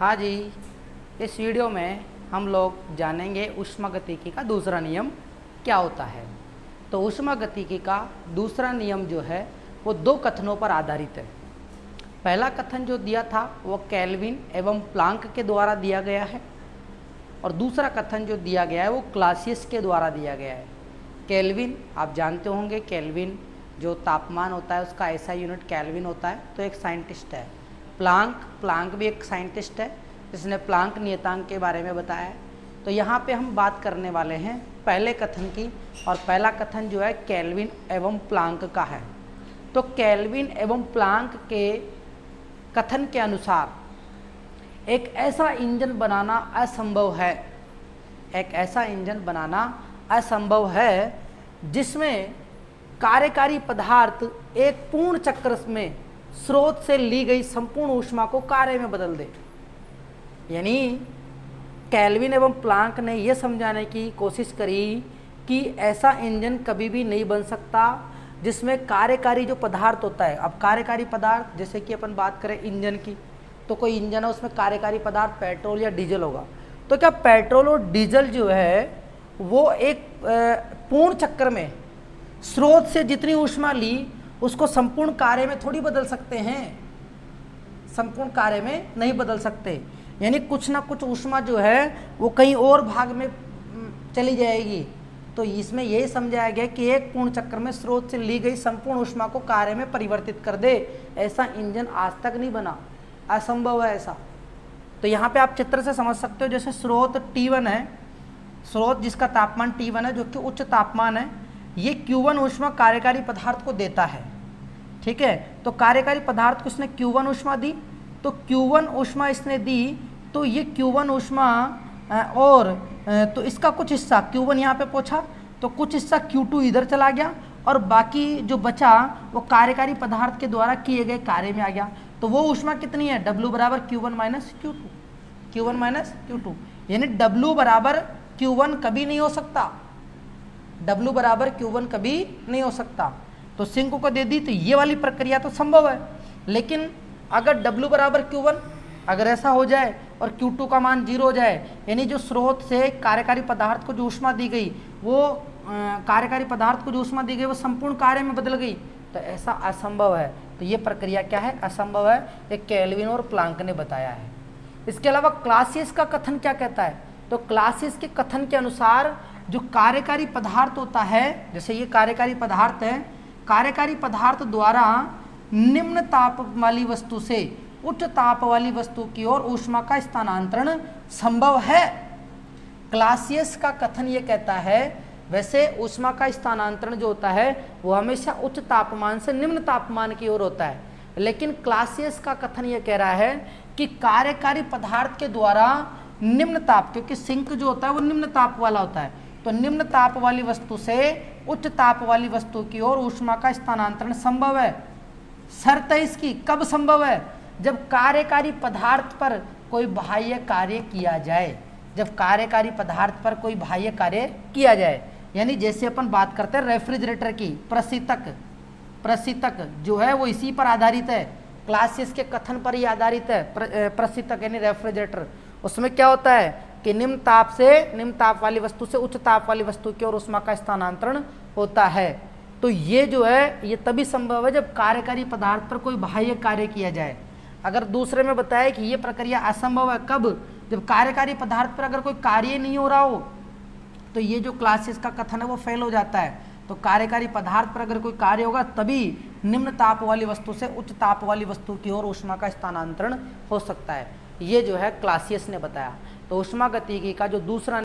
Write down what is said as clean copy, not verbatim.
हाँ जी, इस वीडियो में हम लोग जानेंगे ऊष्मागतिकी का दूसरा नियम क्या होता है। तो ऊष्मागतिकी का दूसरा नियम जो है वो दो कथनों पर आधारित है। पहला कथन जो दिया था वो केल्विन एवं प्लांक के द्वारा दिया गया है और दूसरा कथन जो दिया गया है वो क्लासियस के द्वारा दिया गया है। केल्विन आप जानते होंगे, केल्विन जो तापमान होता है उसका ऐसा यूनिट केल्विन होता है, तो एक साइंटिस्ट है। प्लांक भी एक साइंटिस्ट है जिसने प्लांक नियतांक के बारे में बताया है। तो यहाँ पे हम बात करने वाले हैं पहले कथन की, और पहला कथन जो है केल्विन एवं प्लांक का है। तो केल्विन एवं प्लांक के कथन के अनुसार एक ऐसा इंजन बनाना असंभव है, एक ऐसा इंजन बनाना असंभव है जिसमें कार्यकारी पदार्थ एक पूर्ण चक्र में स्रोत से ली गई संपूर्ण ऊष्मा को कार्य में बदल दे। यानी केल्विन एवं प्लांक ने यह समझाने की कोशिश करी कि ऐसा इंजन कभी भी नहीं बन सकता जिसमें कार्यकारी जो पदार्थ होता है। अब कार्यकारी पदार्थ जैसे कि अपन बात करें इंजन की, तो कोई इंजन है उसमें कार्यकारी पदार्थ पेट्रोल या डीजल होगा। तो क्या पेट्रोल और डीजल जो है वो एक पूर्ण चक्र में स्रोत से जितनी ऊष्मा ली उसको संपूर्ण कार्य में थोड़ी बदल सकते हैं, संपूर्ण कार्य में नहीं बदल सकते। यानी कुछ ना कुछ ऊष्मा जो है वो कहीं और भाग में चली जाएगी। तो इसमें यही समझाया गया कि एक पूर्ण चक्र में स्रोत से ली गई संपूर्ण ऊष्मा को कार्य में परिवर्तित कर दे, ऐसा इंजन आज तक नहीं बना, असंभव है ऐसा। तो यहाँ पे आप चित्र से समझ सकते हो, जैसे स्रोत T1 है, स्रोत जिसका तापमान T1 है जो कि उच्च तापमान है, ये Q1 ऊष्मा कार्यकारी पदार्थ को देता है। ठीक है, तो कार्यकारी पदार्थ को इसने Q1 ऊष्मा दी, तो Q1 ऊष्मा इसने दी, तो ये Q1 ऊष्मा और तो इसका कुछ हिस्सा Q1 यहाँ पे पहुँचा, तो कुछ हिस्सा Q2 इधर चला गया और बाकी जो बचा वो कार्यकारी पदार्थ के द्वारा किए गए कार्य में आ गया। तो वो ऊष्मा कितनी है, W बराबर Q1 minus Q2, Q1 minus Q2। यानी W बराबर Q1 कभी नहीं हो सकता, W बराबर Q1 कभी नहीं हो सकता। तो सिंक को दे दी, तो ये वाली प्रक्रिया तो संभव है। लेकिन अगर W बराबर Q1 अगर ऐसा हो जाए और Q2 का मान 0 हो जाए, यानी जो स्रोत से कार्यकारी पदार्थ को जो ऊष्मा दी गई वो कार्यकारी पदार्थ को जो ऊष्मा दी गई वो संपूर्ण कार्य में बदल गई, तो ऐसा असंभव है। तो ये प्रक्रिया क्या है, असंभव है। ये केल्विन और प्लांक ने बताया है। इसके अलावा क्लासियस का कथन क्या कहता है, तो क्लासियस के कथन के अनुसार जो कार्यकारी पदार्थ होता है, जैसे ये कार्यकारी पदार्थ है, कार्यकारी पदार्थ द्वारा निम्न ताप वाली वस्तु से उच्च ताप वाली वस्तु की ओर ऊष्मा का स्थानांतरण संभव है। क्लासियस का कथन ये कहता है, वैसे ऊष्मा का स्थानांतरण जो होता है वो हमेशा उच्च तापमान से निम्न तापमान की ओर होता है, लेकिन क्लासियस का कथन ये कह रहा है कि कार्यकारी पदार्थ के द्वारा निम्न ताप, क्योंकि सिंक जो होता है वो निम्न ताप वाला होता है, तो निम्न ताप वाली वस्तु से उच्च ताप वाली वस्तु की ओर ऊष्मा का स्थानांतरण संभव है। शर्त है इसकी, कब संभव है, जब कार्यकारी पदार्थ पर कोई बाह्य कार्य किया जाए, जब कार्यकारी पदार्थ पर कोई बाह्य कार्य किया जाए। यानी जैसे अपन बात करते हैं रेफ्रिजरेटर की, प्रशीतक जो है वो इसी पर आधारित है, क्लासियस के कथन पर ही आधारित है। प्रशीतक यानी रेफ्रिजरेटर, उसमें क्या होता है कि निम्न ताप वाली वस्तु से उच्च ताप वाली वस्तु की ओर ऊष्मा का स्थानांतरण होता है। तो ये जो है ये तभी संभव है जब कार्यकारी पदार्थ पर कोई बाह्य कार्य किया जाए। अगर दूसरे में बताया कि ये प्रक्रिया असंभव है, कब, जब कार्यकारी पदार्थ पर अगर कोई कार्य नहीं हो रहा हो, तो ये जो क्लासियस का कथन है वो फेल हो जाता है। तो कार्यकारी पदार्थ पर अगर कोई कार्य होगा तभी निम्न ताप वाली वस्तु से उच्च ताप वाली वस्तु की ओर ऊष्मा का स्थानांतरण हो सकता है। ये जो है क्लासियस ने बताया। तो ऊष्मागतिकी का जो दूसरा